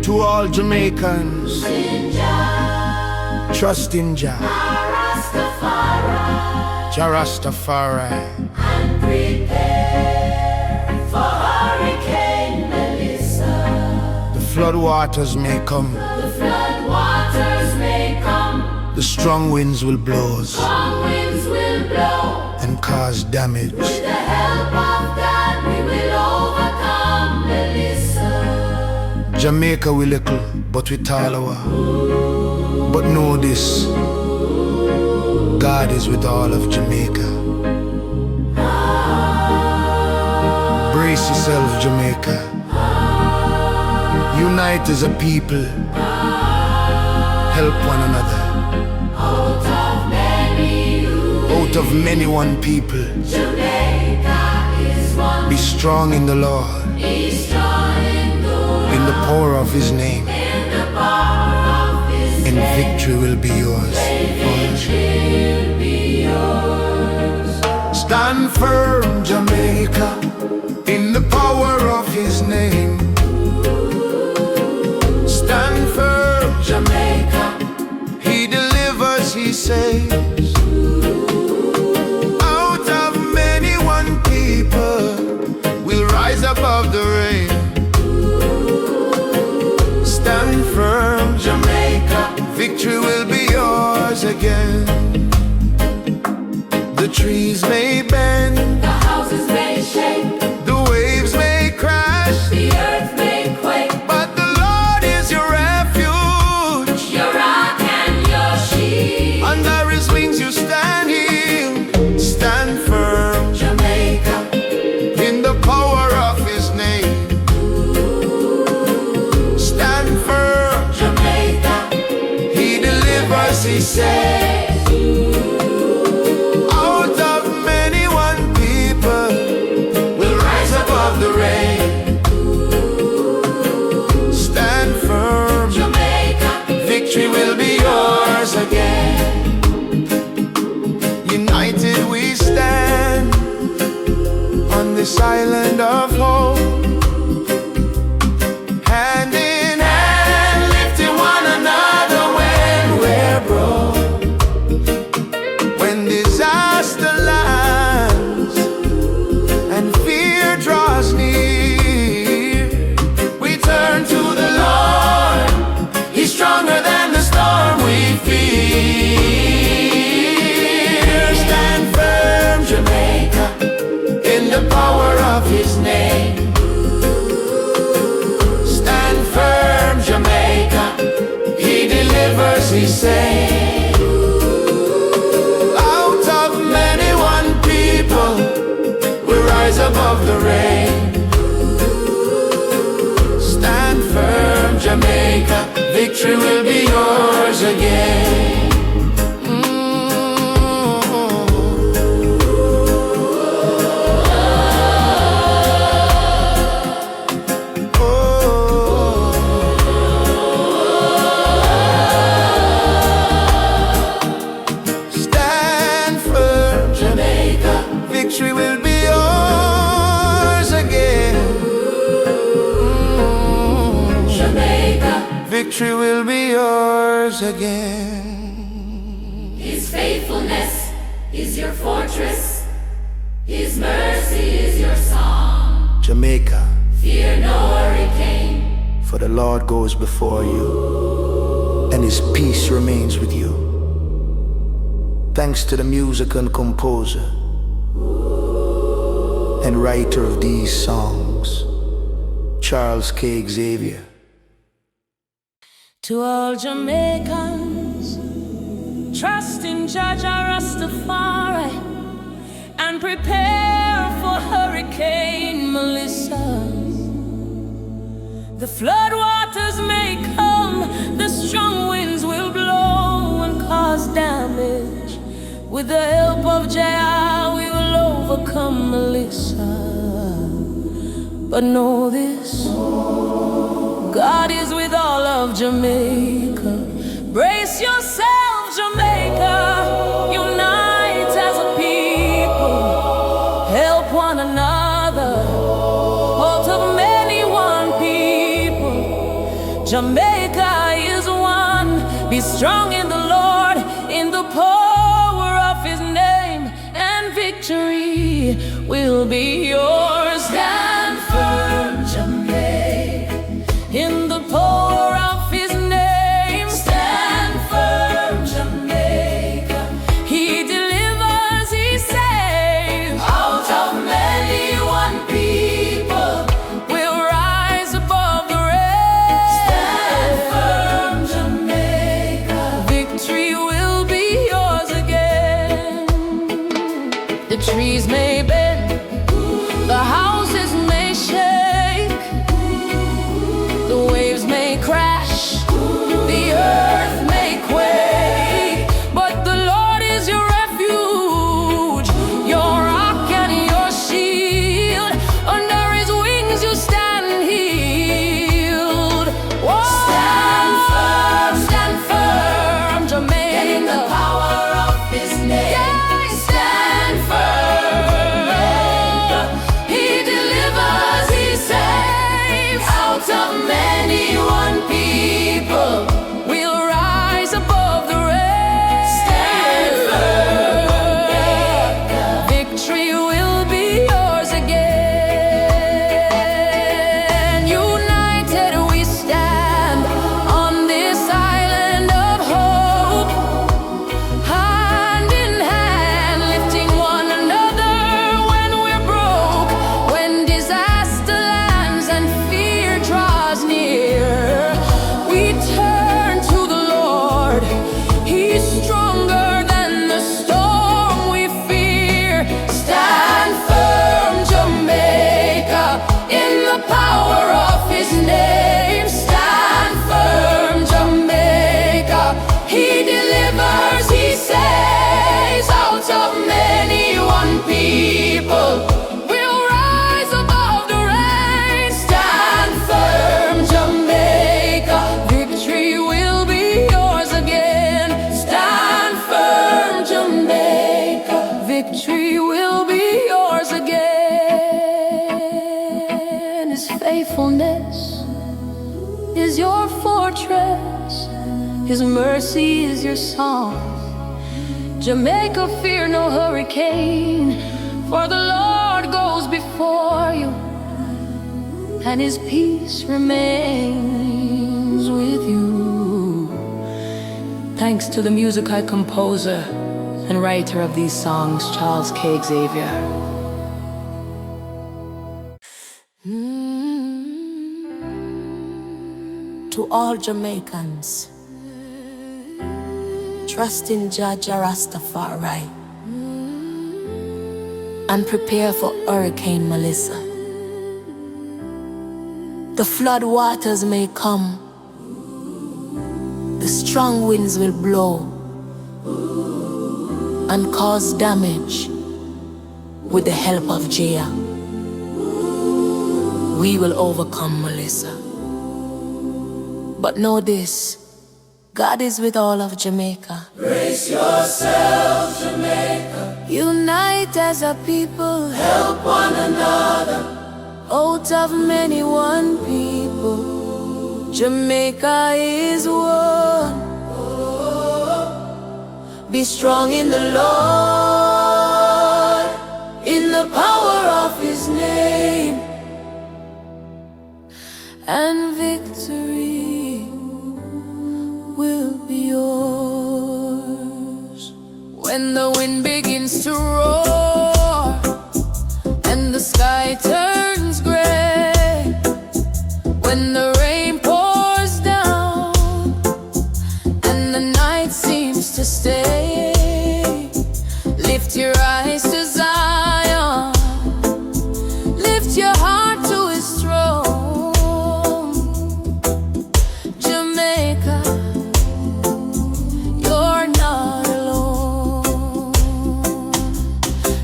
To all Jamaicans, trust in Jah, Jah Rastafari, and prepare for Hurricane Melissa. The flood waters may come, The flood waters may come, the strong winds will blow strong winds will blow. and cause damage. With the help of God, we will overcome Melissa. Jamaica we little, but we tall. But know this, God is with all of Jamaica. Brace yourself, Jamaica. Unite as a people. Help one another. Out of many one people. Jamaica is one. Be strong in the Lord, Be strong in the Lord. in the power of His name, In the power of His and name. victory will be yours. Victory will be yours. Stand firm, Jamaica, in the power of His name. Stand firm, Jamaica, He delivers, He saves. Out of many one people will rise above the rain. Stand firm, Jamaica, victory will be yours again. The trees may bend, The houses may shake, the waves may crash, the earth may quake. but the Lord is your refuge. Your rock and your shield. Under His wings you stand healed. Stand firm, Jamaica, in the power of His name. Stand firm, Jamaica, He delivers, He saves. Out of many one people will rise above the rain. Stand firm, Jamaica, victory will be yours again. United we stand on this island of hope. Hand in hand, lifting one another when we're broke. When disaster lands and fear draws near, we turn to the Lord. He's stronger than the storm we fear. Stand firm, Jamaica, in the power of His name. Stand firm, Jamaica, He delivers, He saves. Out of many one people we rise above the rain. Stand firm, Jamaica, victory will be yours again. Stand firm, Jamaica, victory will be yours again. Jamaica. Victory will be yours again. His faithfulness is your fortress. His mercy is your song. Jamaica, Fear no hurricane. for the Lord goes before you, and His peace remains with you. Thanks to the music and composer and writer of these songs, Charles K. Xavier. To all Jamaicans, trust in Jah Rastafari, and prepare for Hurricane Melissa. The flood waters may come, the strong winds will blow and cause damage. With the help of Jah, we will overcome Melissa. But know this, God is with all of Jamaica. Brace yourself, Jamaica. Unite as a people. Help one another. Out of many, one people. Jamaica is one. Be strong in the Lord, in the power of His name, and victory will be yours. Stand firm, Jamaica, in the power of His name. Stand firm, Jamaica. He delivers, He saves. Out of many, one people will rise above the rest. Stand firm, Jamaica. Victory will be yours again. The trees may bend, the houses may shake, the waves may crash, the earth may quake, but the Lord is your refuge, your rock and your shield. Under His wings you stand healed. Whoa. Stand firm, Jamaica. In the power of His name. Yeah, stand firm. He delivers, He saves. Out of many, one people will rise above the rest. Stand firm. Victory will be yours again. United we stand on this island of hope, hand in hand, lifting one another when we're broke, when disaster lands and fear draws near. We turn to the Lord. He's stronger than the storm we fear. Stand firm, Jamaica, in the power of His name. Stand firm, Jamaica. He delivers, He saves. Out of many, one people will rise above the rain. Stand firm, Jamaica. Victory will be yours again. Stand firm, Jamaica. Victory will be yours again. His faithfulness is your fortress. His mercy is your song. Jamaica, fear no hurricane, for the Lord goes before you, and His peace remains with you. Thanks to the music composer and writer of these songs, Charles K. Xavier. To all Jamaicans, trust in Jah Rastafari and prepare for Hurricane Melissa. The flood waters may come, the strong winds will blow and cause damage. With the help of Jah, we will overcome Melissa. But know this, God is with all of Jamaica. Brace yourself, Jamaica. Unite as a people. Help one another. Out of many, one people. Jamaica is one. Be strong in the Lord, in the power of His name, and victory will be yours. When the wind begins to roar and the sky turns gray, when the rain pours down and the night seems to stay, lift your eyes to Zion, lift your heart to His throne. Jamaica, you're not alone.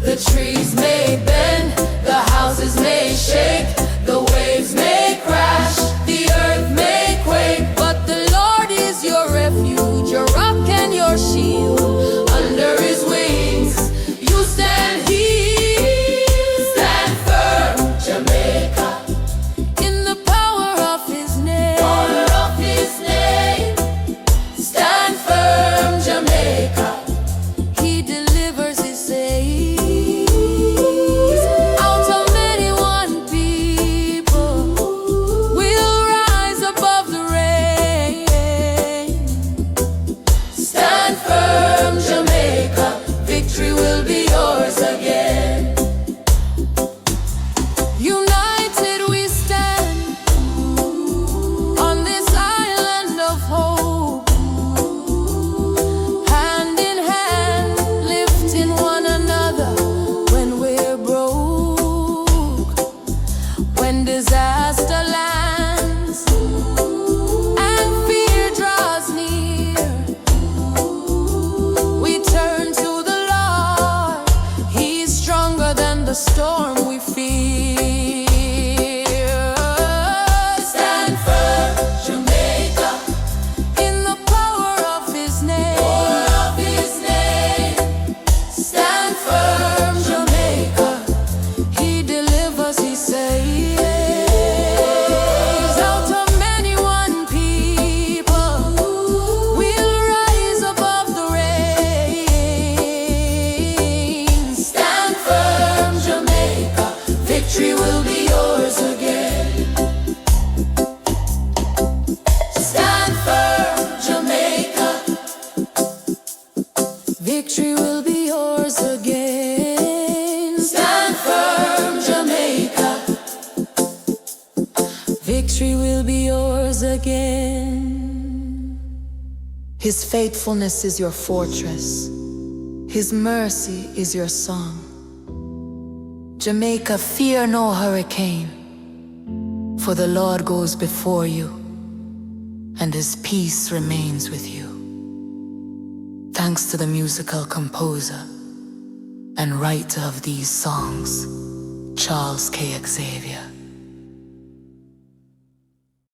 The trees may bend, the houses may shake, the waves may crash, the earth may His faithfulness is your fortress. His mercy is your song. Jamaica, fear no hurricane, for the Lord goes before you, and His peace remains with you. Thanks to the musical composer and writer of these songs, Charles K. Xavier.